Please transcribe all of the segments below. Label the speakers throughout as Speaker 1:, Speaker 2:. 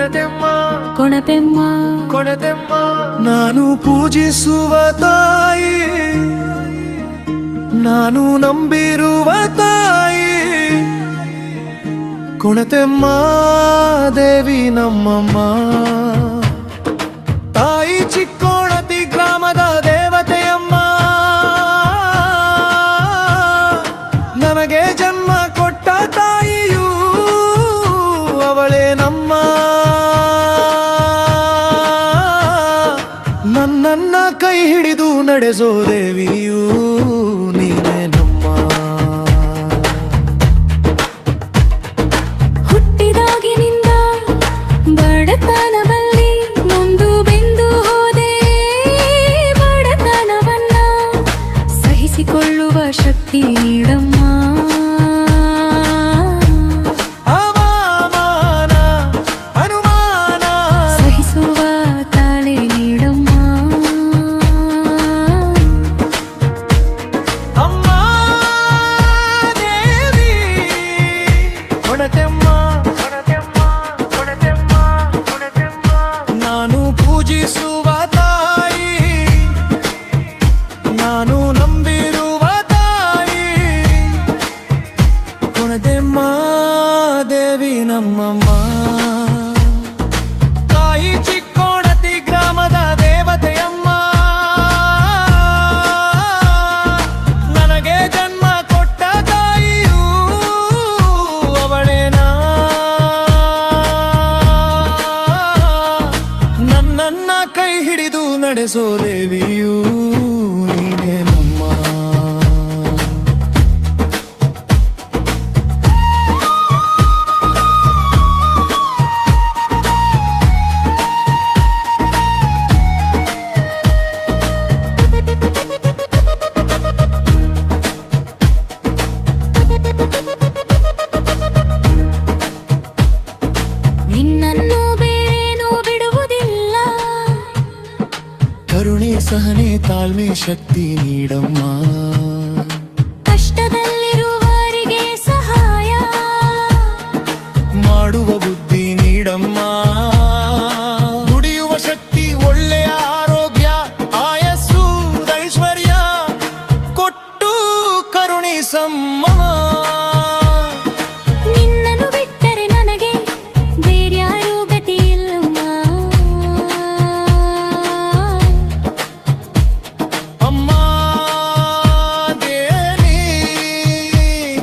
Speaker 1: ಕೊಣತೆಮ್ಮ
Speaker 2: ಕೊಣತೆಮ್ಮ
Speaker 1: ಕೊಣತೆಮ್ಮ ನಾನು ಪೂಜಿಸುವ ತಾಯಿ, ನಾನು ನಂಬಿರುವ ತಾಯಿ ಕೊಣತೆಮ್ಮ ದೇವಿ ನಮ್ಮಮ್ಮ. ತಾಯಿ ಚಿಕ್ಕೋಣತಿ ಗ್ರಾಮದ ದೇವತೆಯಮ್ಮ, ನನಗೆ ಜನ್ಮ ಕೊಟ್ಟ ತಾಯಿಯೂ ಅವಳೇ ನಮ್ಮ. ನನ್ನನ್ನ ಕೈ ಹಿಡಿದು ನಡೆಸೋ ದೇವಿಯೂ ನೀನೇ ನಮ್ಮ.
Speaker 2: ಹುಟ್ಟಿದಾಗಿನಿಂದ ಬಡತನದಲ್ಲಿ ನೊಂದು ಬೆಂದು ಹೋದೆ, ಬಡತನವನ್ನ ಸಹಿಸಿಕೊಳ್ಳುವ ಶಕ್ತಿ ನೀಡಮ್ಮ.
Speaker 1: ಅವಮಾನ ಅನುಮಾನ
Speaker 2: ಸಹಿಸುವ ತಾಳೆ ನೀಡಮ್ಮ.
Speaker 1: ಅಮ್ಮ ದೇವಿ ಕೊಣತೆಮ್ಮ ಕೊಣತೆಮ್ಮ ಕೊಣತೆಮ್ಮ ಕೊಣತೆಮ್ಮ ನಾನು ಪೂಜಿಸುವ ತಾಯಿ, ನಾನು ನಂಬಿರುವ ತಾಯಿ ಕೊಣತೆಮ್ಮ ದೇವಿ ನಮ್ಮಮ್ಮ. ತಾಯಿ ಚಿಕ್ಕೋಣತಿ ಗ್ರಾಮದ ದೇವತೆಯಮ್ಮ, ನನಗೆ ಜನ್ಮ ಕೊಟ್ಟ ತಾಯಿಯೂ ಅವಳೇನ. ನನ್ನನ್ನ ಕೈ ಹಿಡಿದು ನಡೆಸೋ ದೇವಿಯೂ ನೀನೇ ನಮ್ಮ.
Speaker 2: ನಿನ್ನನ್ನು ಬೇರೇನೂ ಬಿಡುವುದಿಲ್ಲ,
Speaker 1: ಕರುಣೆ ಸಹನೆ ತಾಳ್ಮೆ ಶಕ್ತಿ ನೀಡಮ್ಮ.
Speaker 2: ಕಷ್ಟದಲ್ಲಿರುವವರಿಗೆ ಸಹಾಯ
Speaker 1: ಮಾಡುವ ಬುದ್ಧಿ ನೀಡಮ್ಮ. ದುಡಿಯುವ ಶಕ್ತಿ ಒಳ್ಳೆಯ ಆರೋಗ್ಯ ಆಯಸ್ಸು ಐಶ್ವರ್ಯ ಕೊಟ್ಟು ಕರುಣಿಸಮ್ಮ.
Speaker 2: ನಿನ್ನನ್ನು ಬಿಟ್ಟರೆ ನನಗೆ ಬೇರ್ಯಾರೂ ಗತಿ ಇಲ್ಲಮ್ಮ.
Speaker 1: ಅಮ್ಮ ದೇವಿ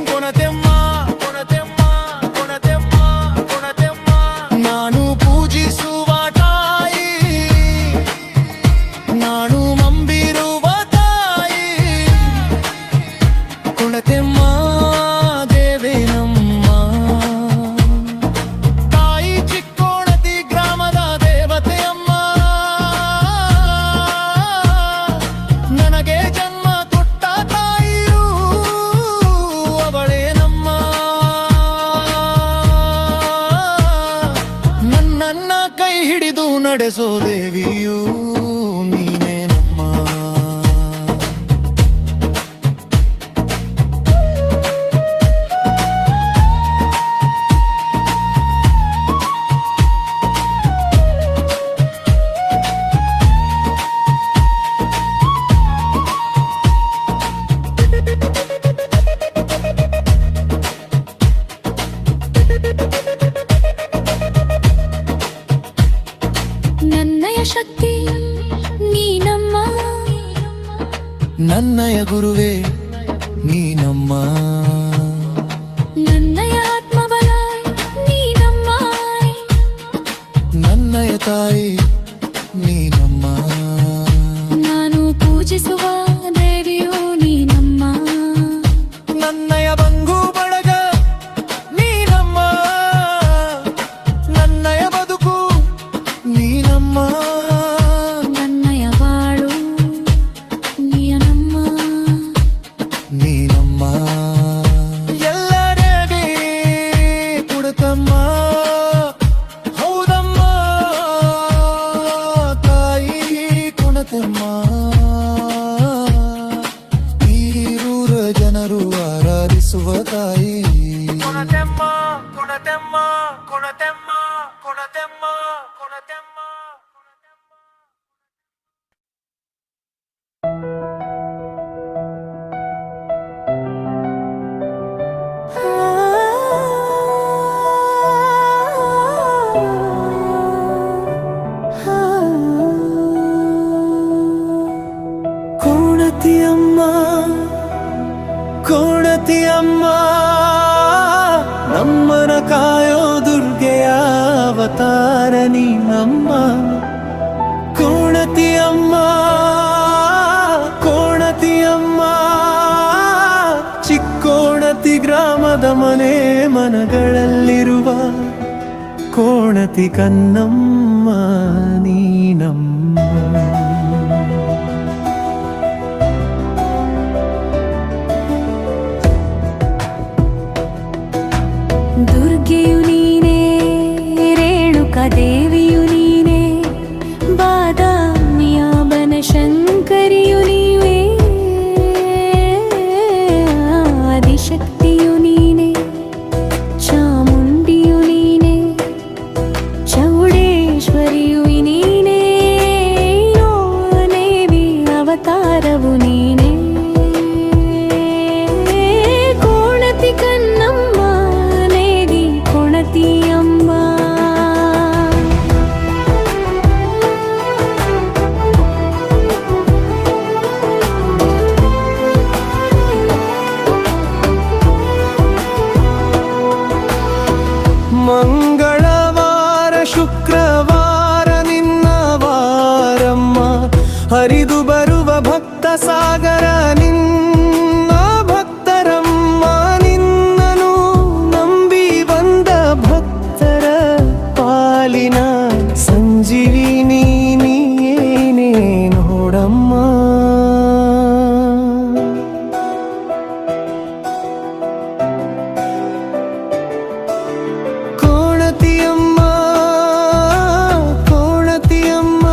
Speaker 1: ಕೊಣತೆಮ್ಮ ಕೊಣತೆಮ್ಮ ಕೊಣತೆಮ್ಮ ಕೊಣತೆಮ್ಮ ನಾನು ಪೂಜಿಸುವ ತಾಯಿ, ನಾನು ನಂಬಿರುವ ತಾಯಿ ಕೊಣತೆಮ್ಮ ದೇವಿ ನಮ್ಮ. ತಾಯಿ ಚಿಕ್ಕೋಣತಿ ಗ್ರಾಮದ ದೇವತೆಯಮ್ಮ, ನನಗೆ ಜನ್ಮ ಕೊಟ್ಟ ತಾಯಿಯೂ ಅವಳೇ ನಮ್ಮ. ನನ್ನನ್ನ ಕೈ ಹಿಡಿದು ನಡೆಸೋ ದೇವಿಯೂ ನೀನೇ ನಮ್ಮ.
Speaker 2: ನನ್ನಯ ಶಕ್ತಿ ನೀನಮ್ಮ,
Speaker 1: ನನ್ನಯ ಗುರುವೇ ನೀನಮ್ಮ.
Speaker 2: ನನ್ನಯ ಆತ್ಮಬಲ ನೀನಮ್ಮ,
Speaker 1: ನನ್ನಯ ತಾಯಿ ನೀನಮ್ಮ.
Speaker 2: ನಾನು ಪೂಜಿಸುವ ದೇವಿಯು ನೀನಮ್ಮ.
Speaker 1: ನನ್ನಯ ಬಂಧು ಬಳಗ ನೀನಮ್ಮ, ನನ್ನಯ ಬದುಕು ನೀನಮ್ಮ.
Speaker 2: ನನ್ನಯ ಬಾಳು ನೀನಮ್ಮ.
Speaker 1: ನೀನಮ್ಮ ಎಲ್ಲರಿಗೆ ಕೊಡುತ್ತಮ್ಮ. ಹೌದಮ್ಮ ತಾಯಿ ಕೊಣತೆಮ್ಮ. ಈರೂರ ಜನರು ಆರಾಧಿಸುವ ತಾಯಿ ಕೊಣತೆಮ್ಮ ಕೊಣತೆಮ್ಮ ಕೊಣತೆಮ್ಮ ಕೊಣತೆಮ್ಮ. ಕೋಣತಿಯಮ್ಮ ಕೋಣತಿಯಮ್ಮ ನಮ್ಮನ ಕಾಯೋ ದುರ್ಗೆಯ ಅವತಾರ ನೀನಮ್ಮ ಕೋಣತಿಯಮ್ಮ ಕೋಣತಿಯಮ್ಮ ಚಿಕ್ಕೋಣತಿ ಗ್ರಾಮದ ಮನೆ ಮನಗಳಲ್ಲಿರುವ ಕೋಣತಿ ಕನ್ನಮ್ಮ ನೀನಮ್ಮ
Speaker 2: ದುರ್ಗೆಯು ನೀನೇ ರೇಣುಕಾ ದೇವಿಯು ನೀನೇ ಬಾದಾಮಿಯ ಬನಶಂಕರಿಯು ನೀವೇ ಆದಿಶಕ್ತಿಯು ನೀನೇ ಚಾಮುಂಡಿಯು ನೀನೇ ಚೌಡೇಶ್ವರಿಯು ನೀನೇ ದೇವಿ ಅವತಾರವು ನೀನೇ ಕೋಣತಿ ಕನ್ನಮ್ಮ ನೇದಿ ಕೋಣತಿಯಮ್ಮ
Speaker 1: ಮಂಗಳವಾರ ಶುಕ್ರವಾರ ನಿನ್ನ ವಾರಮ್ಮ ಹರಿದು ಬರುವ ಭಕ್ತ ಸಾಗರ ನಿನ್ನ ಭಕ್ತರಮ್ಮ ನಿನ್ನನು ನಂಬಿ ಬಂದ ಭಕ್ತರ ಪಾಲಿನ ಸಂಜೀವಿನಿ ನೀನೇ ನೋಡಮ್ಮ ಕೋಣತಿಯಮ್ಮ ಕೋಣತಿಯಮ್ಮ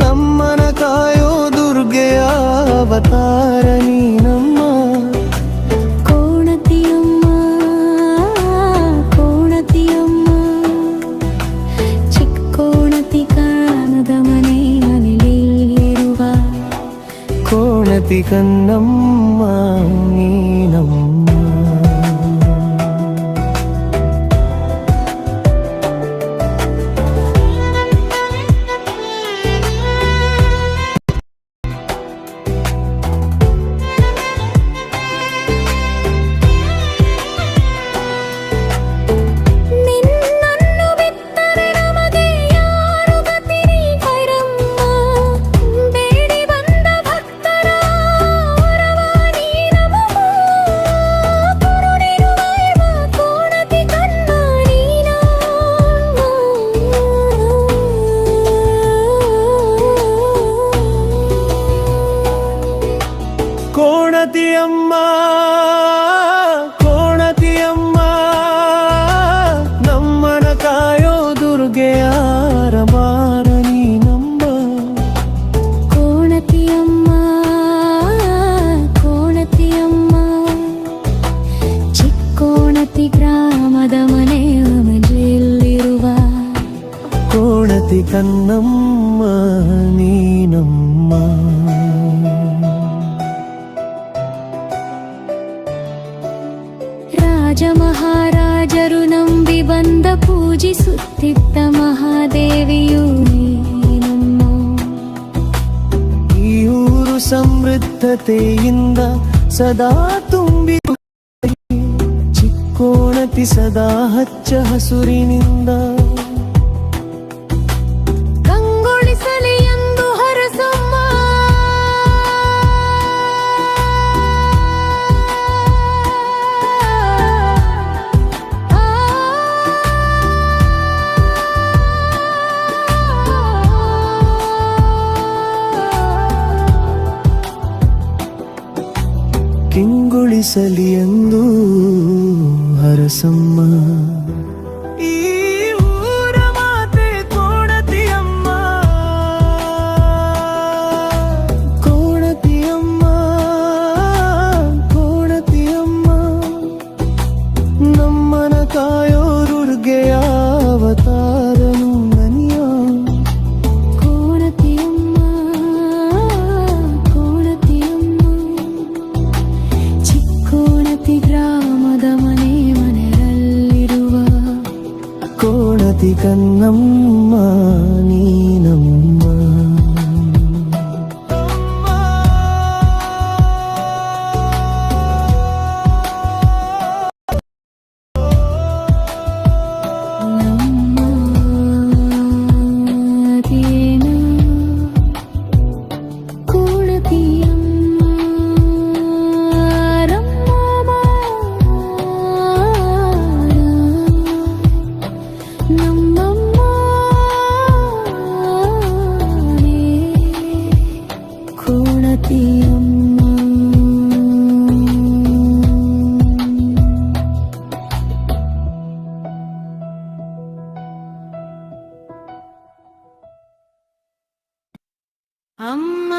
Speaker 1: ನಮ್ಮನ ಕಾಯೋ ದುರ್ಗೆಯ ಅವತಾರ ನೀನಮ್ಮ
Speaker 2: ಕೋಣತಿಯಮ್ಮ ಕೋಣತಿಯಮ್ಮ ಚಿಕ್ಕೋಣತಿ ಕಾಣದ ಮನೆ ಮನೆಯಲ್ಲಿರುವ
Speaker 1: ಕೋಣತಿ ಕನ್ನಮ್ಮ ನೀನಮ್ಮ
Speaker 2: ನಿನ್ನನ್ನು ಬಿತ್ತರೆ ನಮಗೆ ಯಾರು ಗತಿರಿ ಭೈರಮ್ಮ ಬೇಡಿ ಬಂದ ಭಕ್ತರ ವರವ ನೀನಮ್ಮ ಕರುಣಿರುವ ಕೋಣತಿ ಕನ್ನ
Speaker 1: ಕೋಣತಿಯಮ್ಮ ಕೋಣತಿಯಮ್ಮ ನಮ್ಮನ ಕಾಯೋ ದುರ್ಗೆಯ ರಮಾರ ನೀನಮ್ಮ
Speaker 2: ಕೋಣತಿಯಮ್ಮ ಕೋಣತಿಯಮ್ಮ ಚಿಕ್ಕೋಣತಿ ಗ್ರಾಮದ ಮನೆ ಮನೆಯಲ್ಲಿರುವ
Speaker 1: ಕೋಣತಿ ಕನ್ನಮ್ಮ ನೀನಮ್ಮ
Speaker 2: ರಾಜ ಮಹಾರಾಜರು ನಂಬಿ ಬಂದ ಪೂಜಿಸುತ್ತಿದ್ದ ಮಹಾದೇವಿಯು ನೀನಮ್ಮ
Speaker 1: ಈ ಊರು ಸಮೃದ್ಧತೆಯಿಂದ ಸದಾ ತುಂಬಿ ಚಿಕ್ಕೋಣತಿ ಸದಾ ಹಚ್ಚ ಹಸುರಿನಿಂದ
Speaker 2: ಕಂಗೊಳಿಸಲಿ ಎಂದು ಹರಸಮ್ಮ
Speaker 1: ಕಿಂಗೊಳಿಸಲಿ ಎಂದು ಹರಸಮ್ಮ ಈ ಊರ ಮಾತೆ ಕೋಣತಿಯಮ್ಮ ಕೋಣತಿಯಮ್ಮ ಕೋಣತಿಯಮ್ಮ ನಮ್ಮನ ಕಾಯೋ ದುರ್ಗೆಯ ಅವತಾರ ಕೋಣತಿ ಕನ್ನಮ್ಮ ನೀನಮ್ಮ.
Speaker 2: ಅಮ್ಮ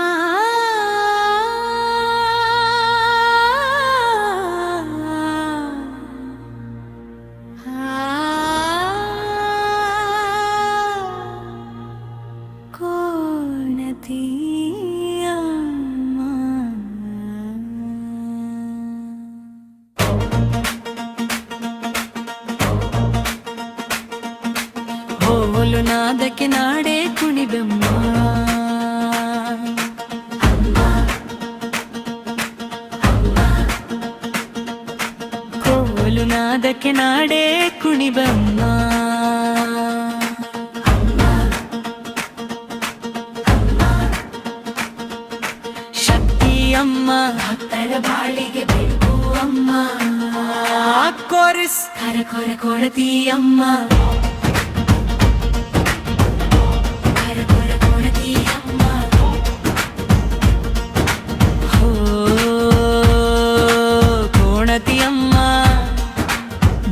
Speaker 2: ಕೋಣತಿ ಅಮ್ಮ. ಹೋಲು ನಾದಕ್ಕೆ ನಾಡೆ ಕುಣಿಬೆಮ್ಮ. ನಾದಕ್ಕೆ ನಾಡೆ ಕುಣಿಬಮ್ಮ. ಶಕ್ತಿಯಮ್ಮ ಭಕ್ತರ ಬಾಳಿಗೆ ಬೇಕು ಅಮ್ಮ. ಕೋರಿಸ್ ಕರ ಕೊರ ಕೊಡತೀಯಮ್ಮ. ಕರ ಕೊರ ಕೊಡತೀಯಮ್ಮ. ಹೋ ಕೋಣತಿಯಮ್ಮ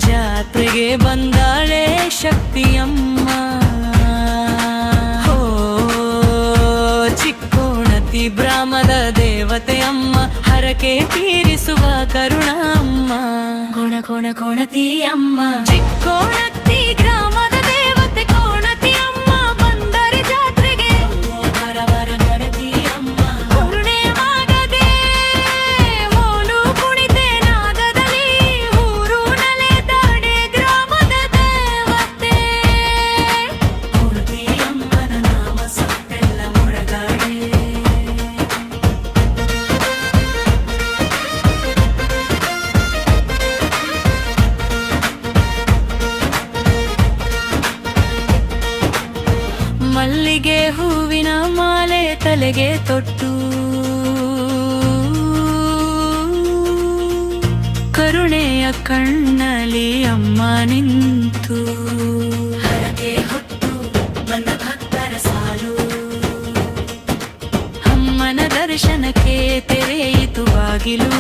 Speaker 2: ಜಾತ್ರೆಗೆ ಬಂದಾಳೆ ಶಕ್ತಿಯಮ್ಮ. ಹೋ ಚಿಕ್ಕೋಣತಿ ಬ್ರಾಹ್ಮದ ದೇವತೆಯಮ್ಮ ಹರಕೆ ತೀರಿಸುವ ಕರುಣಮ್ಮ. ಕೋಣ ಕೋಣ ಕೋಣತಿಯಮ್ಮ ಚಿಕ್ಕೋಣತಿ ಗ್ರಾಮದ ದೇವತೆ ಕೋಣತಿಯಮ್ಮ. ಬಂದರೆ ಜಾತ್ರೆಗೆ ಬರ ಬರ ಗಣತಿಯಮ್ಮ. ಕರುಣೆ ಮಾಡದೆ ಮೋನು ಕುಣಿತೆ ನಾದದಲ್ಲಿ ಊರು ನಲೆದಾಡೆ ಗ್ರಾಮದ ದೇವತೆ ಕೋಣತಿಯಮ್ಮನ ನಾಮ ಸತ್ತೆಲ್ಲ ಮೊಳಗಾಡೆ. ಮಲ್ಲಿಗೆ ಹೂವಿನ ಮಾಲೆ ತಲೆಗೆ ತೊಟ್ಟು ಕರುಣೆಯ ಕಣ್ಣಲ್ಲಿ ಅಮ್ಮ ನಿಂತು ಹರಕೆ ಹೊತ್ತು ಬಂದ ಭಕ್ತರ ಸಾಲು. ಅಮ್ಮನ ದರ್ಶನಕ್ಕೆ ತೆರೆಯಿತು ಬಾಗಿಲು.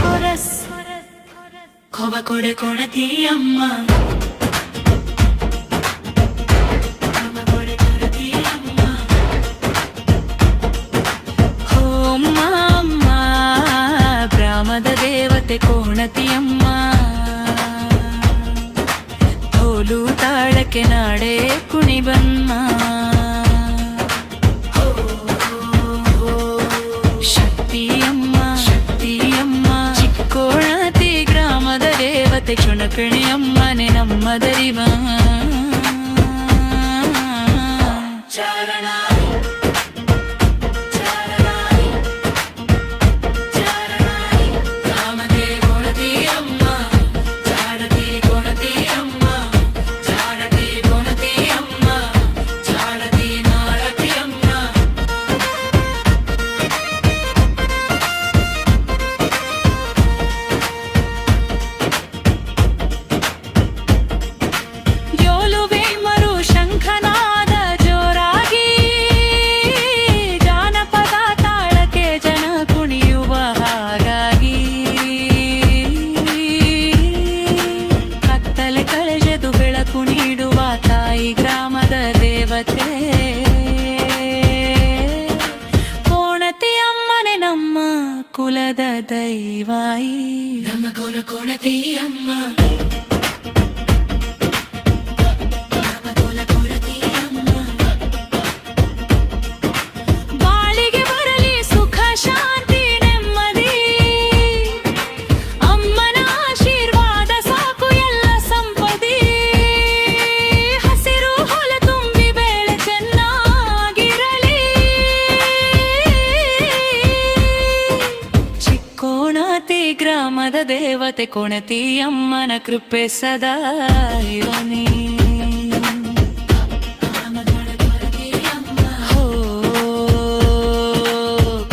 Speaker 2: ಕೊರಸ್ ಕೊಬ ಕೊಡೆ ಕೊಣತಿಯಮ್ಮ. ಗ್ರಾಮದ ದೇವತೆ ಕೋಣತಿಯಮ್ಮ ತೋಲು ತಾಳಕ್ಕೆ ನಾಡೆ ಕುಣಿಬಮ್ಮ. ಶಕ್ತಿಯಮ್ಮ ಶಕ್ತಿಯಮ್ಮ ಚಿಕ್ಕೋಣತಿ ಗ್ರಾಮದ ದೇವತೆ ಕ್ಷುಣಕಣಿಯಮ್ಮನೆ ನಮ್ಮ ದರಿವ. ಚಾರಣ ಕುಲದ ದೈವಾಯಿ ನಮ್ಮ ಕೋಣ ಕೋಣತಿಯಮ್ಮ. ಬಾಳಿಗೆ ಬರಲಿ ಸುಖ ಶಾಂತಿ ನೆಮ್ಮದಿ ಅಮ್ಮನ ಆಶೀರ್ವಾದ. ದೇವತೆ ಕೋಣತಿ ಅಮ್ಮನ ಕೃಪೆ ಸದಾ ಇರಲಿ. ಹೋ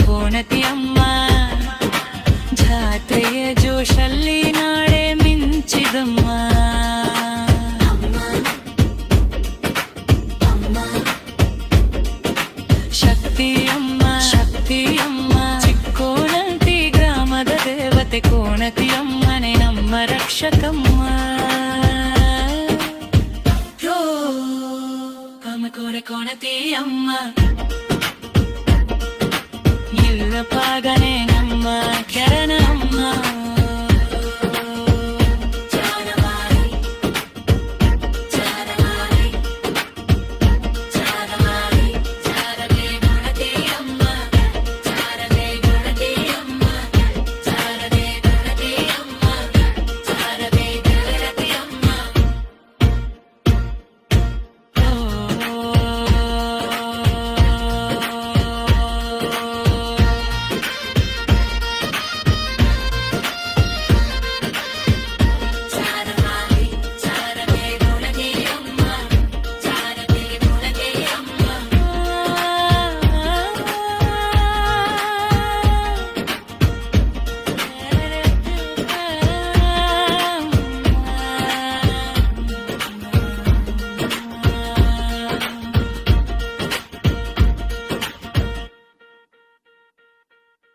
Speaker 2: ಕೋಣತಿ ಅಮ್ಮ ಜಾತ್ರೆಯ ಜೋಶಲ್ಲಿ ನಾಳೆ ಮಿಂಚಿದಮ್ಮ. ಶಕ್ತಿಯಮ್ಮ ಶಕ್ತಿಯಮ್ಮ ಚಿಕ್ಕೋಣತಿ ಗ್ರಾಮದ ದೇವತೆ ಕೋಣತಿ ಅಮ್ಮನೆ ನಮ್ಮ ರಕ್ಷಕಮ್ಮ. ಯೋ ಕಮಕೋರೆ ಕೋಣತಿ ಅಮ್ಮ ಇಲ್ಲ ಪಾಗನೆ ನಮ್ಮ ಕೆರನ ಅಮ್ಮ.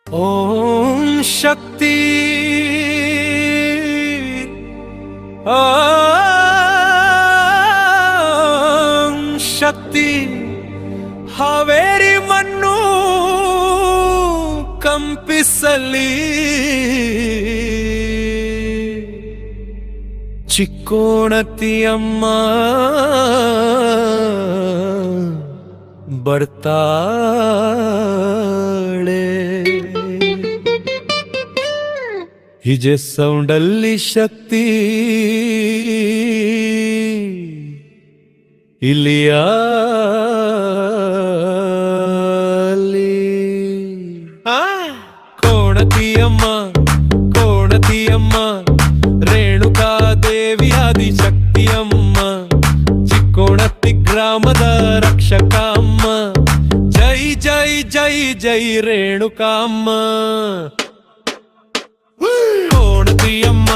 Speaker 1: ಓಂ ಶಕ್ತಿ ಓಂ ಶಕ್ತಿ ಹಾವೇರಿ ಮಣ್ಣು ಕಂಪಿಸಲಿ ಚಿಕ್ಕೋಣತಿಯಮ್ಮ ಬರ್ತಾಳೆ. ಹಿಜೆ ಸೌಂಡಲ್ಲಿ ಶಕ್ತಿ ಇಲಿಯಾಲಿ. ಕೋಣತಿಯಮ್ಮ ಕೋಣತಿಯಮ್ಮ ರೇಣುಕಾ ದೇವಿ ಆದಿಶಕ್ತಿಯಮ್ಮ ಚಿಕ್ಕೋಣತಿ ಗ್ರಾಮದ ರಕ್ಷಕಮ್ಮ. ಜೈ ಜೈ ಜೈ ಜೈ ರೇಣುಕಾಮ್ಮ. ಕೋಣತಿಯಮ್ಮ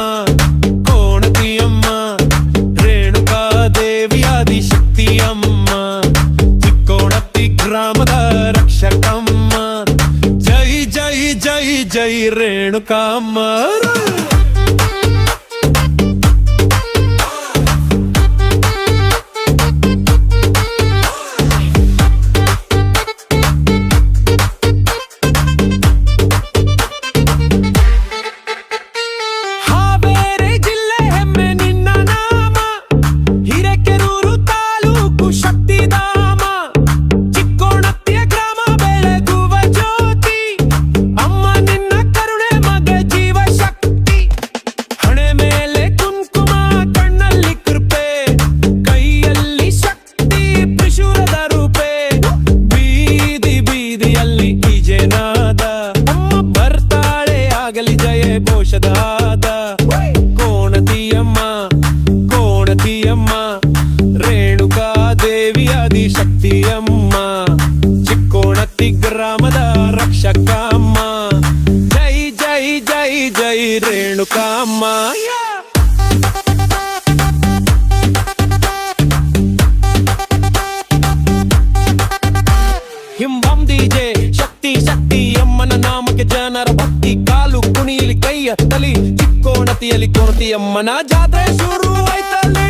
Speaker 1: ಕೋಣತಿಯಮ್ಮ ರೇಣುಕಾ ದೇವಿ ಆದಿಶಕ್ತಿಯಮ್ಮ ಚಿಕ್ಕೋಣತಿ ಗ್ರಾಮದ ರಕ್ಷಕಮ್ಮ. ಜೈ ಜೈ ಜೈ ಜೈ ರೇಣುಕಾಮ್ಮ. ಘೋಷದಾದ ಕೋಣತಿಯಮ್ಮ ಕೋಣತಿಯಮ್ಮ ರೇಣುಕಾ ದೇವಿ ಆದಿಶಕ್ತಿಯಮ್ಮ ಚಿಕ್ಕೋಣತಿ ಗ್ರಾಮದ ರಕ್ಷಕಮ್ಮ. ಜೈ ಜೈ ಜೈ ಜೈ ರೇಣುಕಾಮ್ಮ. ಹಿಂಬಂ ಡಿಜೆ ಶಕ್ತಿ ಶಕ್ತಿ ಅಮ್ಮನ ನಾಮಕ್ಕೆ ಜನರ ಭಕ್ತಿ ಕಾಲು ಕುಣಿಲಿ ಕೈಯ ತಲಿ ಚಿಕ್ಕೋಣತಿಯಲ್ಲಿ ಕೋಣತಿ ಅಮ್ಮನ ಜಾತ್ರೆ ಶುರು ಆಯ್ತಲ್ಲಿ.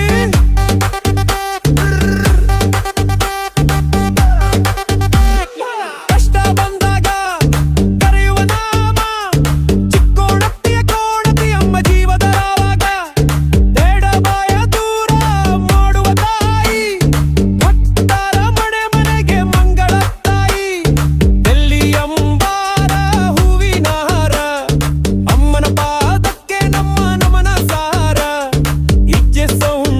Speaker 1: ಕಷ್ಟ ಬಂದಾಗ ಕರೆಯುವ ನಾಮ ಚಿಕ್ಕೋಣತಿಯ ಕೋಣತಿ ಅಮ್ಮ ಜೀವದ ರಾವಾಗ ಬೇಡ ಬಾಯ ದೂರ ಮಾಡುವ ತಾಯಿ ಭಕ್ತರ ಮನೆ ಮನೆಗೆ ಮಂಗಳ ತಾಯಿ. ಎಲ್ಲಿ ಅಂಬಾರ ಹೂವಿನ ಹಾರ ಅಮ್ಮನ ಪಾದಕ್ಕೆ ನಮ್ಮ ನಮನ ಸಾರ. ಇಜ್ಜೆ ಸೌಂಡ್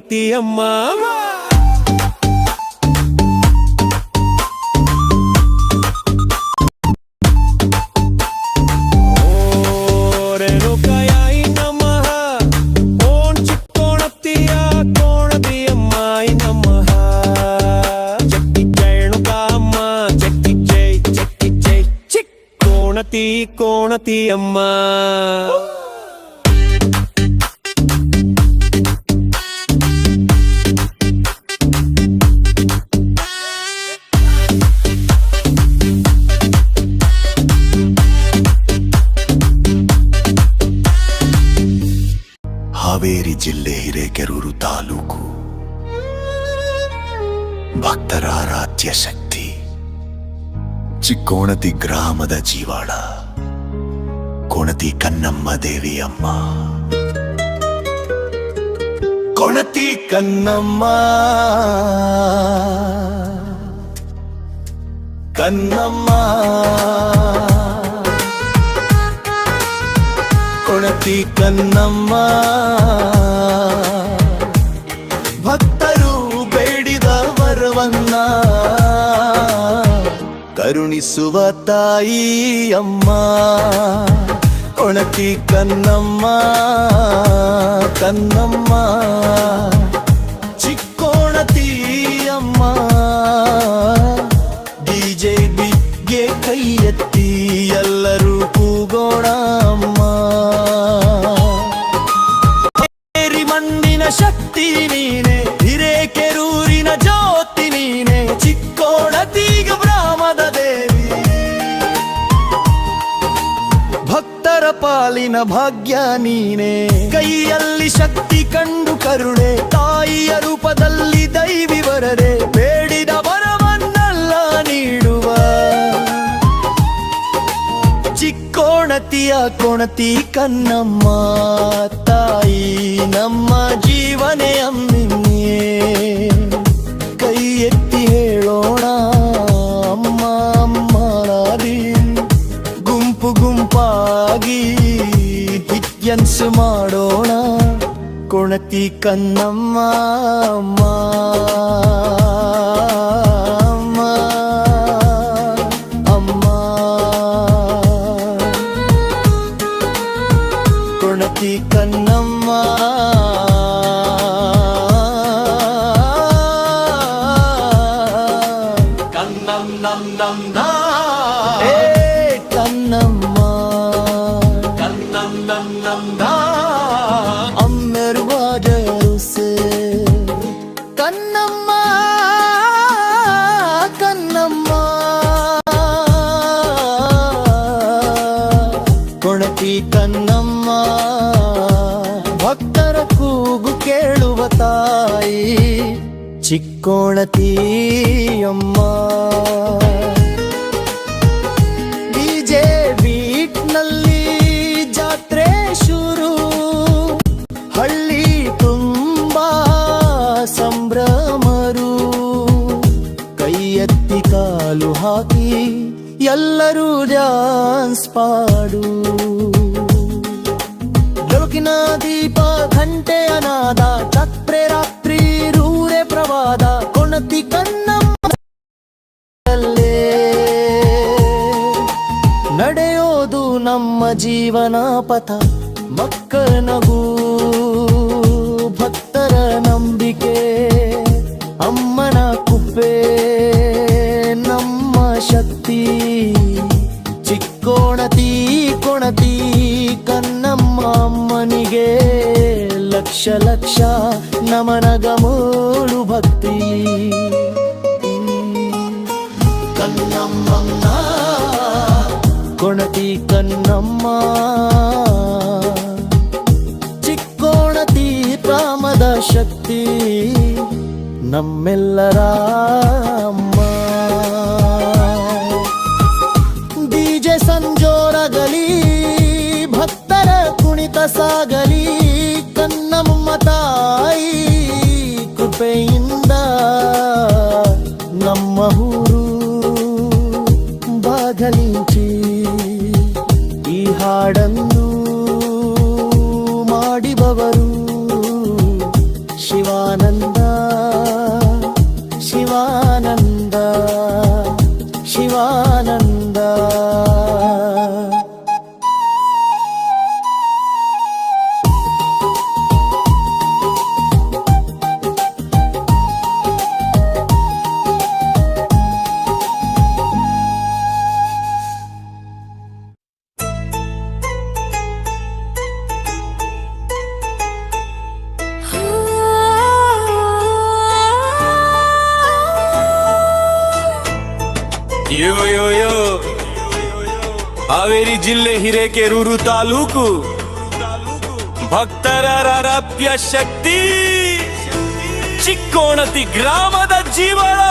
Speaker 1: ಕೋಣತಿಯಮ್ಮ ಕೋಣತಿಯಮ್ಮ
Speaker 3: ಹಾವೇರಿ ಜಿಲ್ಲೆ ಹಿರೇಕೆರೂರು ತಾಲೂಕು ಭಕ್ತರ ಆರಾಧ್ಯ ಶಕ್ತಿ ಚಿಕ್ಕೋಣತಿ ಗ್ರಾಮದ ಜೀವಾಳ ಕೋಣತಿ ಕನ್ನಮ್ಮ ದೇವಿಯಮ್ಮ ಕೋಣತಿ ಕನ್ನಮ್ಮ ಕನ್ನಮ್ಮ ಕೋಣತಿ ಕನ್ನಮ್ಮ ಭಕ್ತರು ಬೇಡಿದ ವರವನ್ನ ಕರುಣಿಸುವ ತಾಯಿ ಅಮ್ಮ ಕೋಣತಿ ಕನ್ನಮ್ಮ ಕನ್ನಮ್ಮ ಚಿಕ್ಕೋಣತಿ ಅಮ್ಮ ಬಿಜೆಪಿಗೆ ಕೈ ಎತ್ತಿ ಎಲ್ಲರೂ ಕೂಗೋಣ ಅಮ್ಮ ಮಣ್ಣಿನ ಶಕ್ತಿ ನೀನೆ ಹಿರೇಕೆರೂರಿನ ಜ್ಯೋತಿ ನೀನೆ ಚಿಕ್ಕೋಣತಿಗ ಗ್ರಾಮದ ದೇವಿ ಭಕ್ತರ ಪಾಲಿನ ಭಾಗ್ಯ ನೀನೆ ಕೈಯಲ್ಲಿ ಶಕ್ತಿ ಕಂಡು ಕರುಣೆ ತಾಯಿಯ ರೂಪದಲ್ಲಿ ದೈವಿ ವರದೆ ಬೇಡಿದ ವರವನ್ನೆಲ್ಲ ನೀಡುವ ಚಿಕ್ಕೋಣತಿಯ ಕೋಣತಿ ಕನ್ನಮ್ಮ ತಾಯಿ ನಮ್ಮ ಜೀವನೇ ಅಮ್ಮಿಯೇ ಕೈ ಎತ್ತಿ ಹೇಳೋಣ ಅಮ್ಮ ಅಮ್ಮರಾದಿ ಗುಂಪು ಗುಂಪಾಗಿ ಹಿತ್ಯನ್ಸು ಮಾಡೋಣ ಕೋಣತಿ ಕನ್ನಮ್ಮ ಅಮ್ಮ ಕೋಣತಿ ಕನ್ನಮ್ಮ ಕನ್ನಂ ನಂ ನಂ ನಾ ಕನ್ನಮ್ಮ ಕನ್ನಂ ನಂ ನಂ ನಾ ಅಮ್ಮೆರುವ ಜರುಸೆ ಕನ್ನಮ್ಮ ಕನ್ನಮ್ಮ ಕೋಣತಿ ಕನ್ನಮ್ಮ ಭಕ್ತರ ಕೂಗು ಕೇಳುವ ತಾಯಿ ಚಿಕ್ಕೋಣತಿ ಅಮ್ಮ ಡಿಜೆ ಬೀಟ್ನಲ್ಲಿ ಜಾತ್ರೆ ಶುರು ಹಳ್ಳಿ ತುಂಬಾ ಸಂಭ್ರಮರು ಕೈ ಎತ್ತಿ ಕಾಲು ಹಾಕಿ ಎಲ್ಲರೂ ಡ್ಯಾನ್ಸ್ ಪಾಡು ಬೆಳಕಿನ ದೀಪ ಘಂಟೆಯ ನಾದ ಚಕ್ರೆ ರಾತ್ರಿ ರೂರೆ ಪ್ರವಾದ ಕೋಣತಿ ಕನ್ನಮ್ಮಲ್ಲೇ ನಡೆಯೋದು ನಮ್ಮ ಜೀವನ ಪಥ ಮಕ್ಕನಗೂ ಭಕ್ತರ ನಂಬಿಕೆ ಅಮ್ಮನ ಕುಪ್ಪೆ ನಮ್ಮ ಶಕ್ತಿ ಚಿಕ್ಕೋಣತಿ ಕೋಣತಿ ಕನ್ನಮ್ಮ ಅಮ್ಮನಿಗೆ ಲಕ್ಷ ಲಕ್ಷ ನಮನಗಮೂಳು ಭಕ್ತಿ ಕನ್ನಮ್ಮನ್ನ ಕೋಣತಿ ಕನ್ನಮ್ಮ ಚಿಕ್ಕೋಣತಿ ಗ್ರಾಮದ ಶಕ್ತಿ ನಮ್ಮೆಲ್ಲರ ಅಮ್ಮ ಡಿಜೆ ಸಂಜೋರಗಲಿ ಭಕ್ತರ ಕುಣಿತ ಸಾಗಲಿ ಕನ್ನಮ್ಮ ತಾಯಿ ಕೃಪೆಯಿಂದ ನಮ್ಮ ಊರು ಬಾಗಲಿಂಚಿ ಈ ಹಾಡನ್ನು ಮಾಡಿಬವರು ಶಿವಾನ
Speaker 1: ಯೋ ಯೋ ಯೋ ಹಾವೇರಿ ಜಿಲ್ಲೆ ಹಿರೇಕೆರೂರು ತಾಲೂಕು ಭಕ್ತರ ರಾರಾಪ್ಯ ಶಕ್ತಿ ಚಿಕ್ಕೋಣತಿ ಗ್ರಾಮದ ಜೀವನ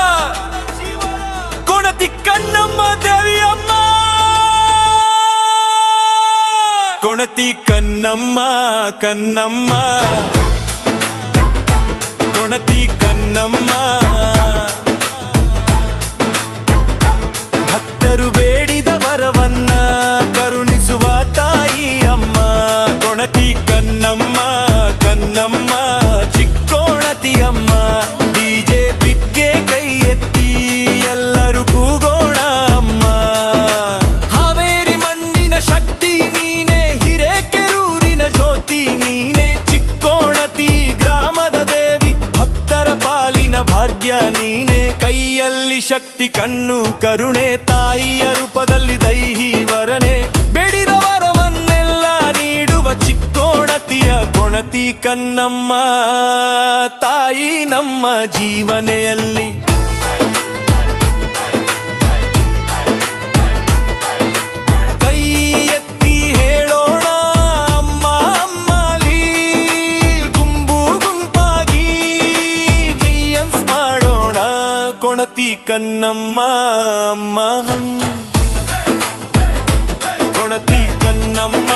Speaker 1: ಕೊಣತಿ ಕಣ್ಣಮ್ಮ ದೇವಿಯಮ್ಮ ಕೊಣತಿ ಕನ್ನಮ್ಮ ಕನ್ನಮ್ಮ ಕೊಣತಿ ಕನ್ನಮ್ಮ ಭಕ್ತರು ಬೇಡಿದ ವರವನ್ನ ಕರುಣಿಸುವ ತಾಯಿ ಅಮ್ಮ ಕೊಣತಿ ಕನ್ನಮ್ಮ ಕನ್ನಮ್ಮ ಚಿಕ್ಕೋಣತಿ ಅಮ್ಮ ಬಿಜೆಪಿಗೆ ಕೈ ಎತ್ತಿ ಎಲ್ಲರೂ ಕೂಗೋಣ ಅಮ್ಮ ಹಾವೇರಿ ಮಣ್ಣಿನ ಶಕ್ತಿ ನೀನೆ ಹಿರೇಕೆರೂರಿನ ಜ್ಯೋತಿ ನೀನೆ ಚಿಕ್ಕೋಣತಿ ಗ್ರಾಮದ ದೇವಿ ಭಕ್ತರ ಪಾಲಿನ ಭಾಗ್ಯ ನೀನೆ ಕೈಯಲ್ಲಿ ಶಕ್ತಿ ಕಣ್ಣು ಕರುಣೆ ತಾಯಿಯ ರೂಪದಲ್ಲಿ ದೈಹಿ ವರನೆ ಬೇಡಿದ ವರವನ್ನೆಲ್ಲ ನೀಡುವ ಚಿಕ್ಕೋಣತಿಯ ಕೊಣತಿ ಕನ್ನಮ್ಮ ತಾಯಿ ನಮ್ಮ ಜೀವನೆಯಲ್ಲಿ ಕೈ ಎತ್ತಿ ಹೇಳೋಣ ಅಮ್ಮ ಅಮ್ಮಲಿ ಗುಂಪು ಗುಂಪಾಗಿ ಡ್ಯಾನ್ಸ್ ಮಾಡೋಣ ಕೊಣತಿ ಕನ್ನಮ್ಮ ಅಮ್ಮ ಕೊಣತಿ ಕನ್ನಮ್ಮ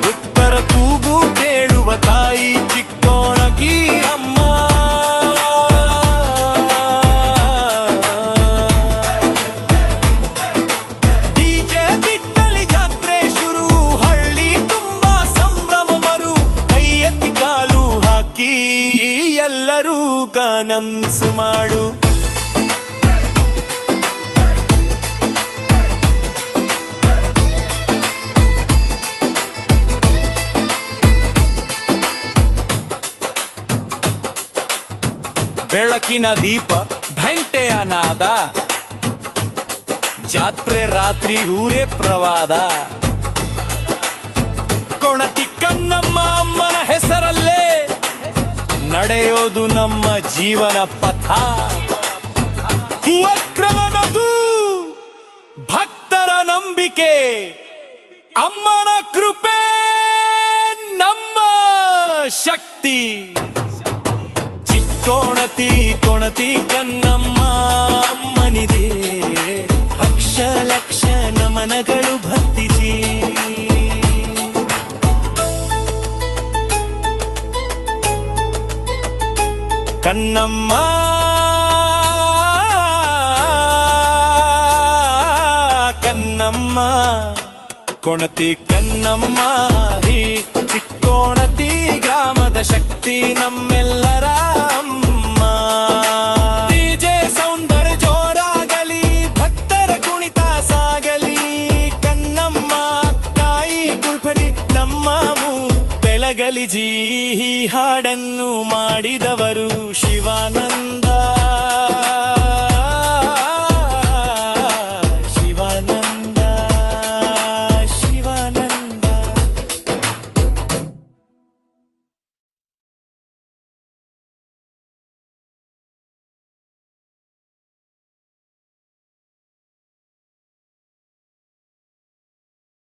Speaker 1: ಉತ್ತರ ಕೂಗು ಕೇಳುವ ತಾಯಿ ಚಿಕ್ಕೋಣಗಿ ಅಮ್ಮ ಡಿಜೆ ಬಿಟ್ಟಲಿ ಜಾತ್ರೆ ಶುರು ಹಳ್ಳಿ ತುಂಬಾ ಸಂಭ್ರಮ ಬರು ಕೈ ಎತ್ತಿ ಕಾಲು ಹಾಕಿ ಎಲ್ಲರೂ ಗಾನಂಸು ಮಾಡು ಬೆಳಕಿನ ದೀಪ ಘಂಟೆಯ ನಾದ ಜಾತ್ರೆ ರಾತ್ರಿ ಊರೇ ಪ್ರವಾದ ಕೊಣತಿ ಕನ್ನಮ್ಮ ಅಮ್ಮನ ಹೆಸರಲ್ಲೇ ನಡೆಯೋದು ನಮ್ಮ ಜೀವನ ಪಥ ವಕ್ರವನದು ಭಕ್ತರ ನಂಬಿಕೆ ಅಮ್ಮನ ಕೃಪೆ ನಮ್ಮ ಶಕ್ತಿ ಚಿಕ್ಕೋಣತಿ ಕೊಣತಿ ಕನ್ನಮ್ಮ ಅಮ್ಮನಿದೆ ಲಕ್ಷ ಲಕ್ಷ ನಮನಗಳು ಭಕ್ತಿಸಿ ಕನ್ನಮ್ಮ ಕನ್ನಮ್ಮ ಕೊಣತಿ ಕನ್ನಮ್ಮ ಹೀ ಚಿಕ್ಕೋಣತಿ ಗ್ರಾಮದ ಶಕ್ತಿ ನಮ್ಮೆಲ್ಲರ ಅಮ್ಮ ಡಿಜೆ ಸೌಂದರ್ಯ ಜೋರಾಗಲಿ ಭಕ್ತರ ಕುಣಿತ ಸಾಗಲಿ ಕನ್ನಮ್ಮ ತಾಯಿ ಕುಲ್ಪರಿ ನಮ್ಮ ಬೆಳಗಲಿ ಜೀ ಹಾಡನ್ನು ಮಾಡಿದವರು ಶಿವಾನಂದ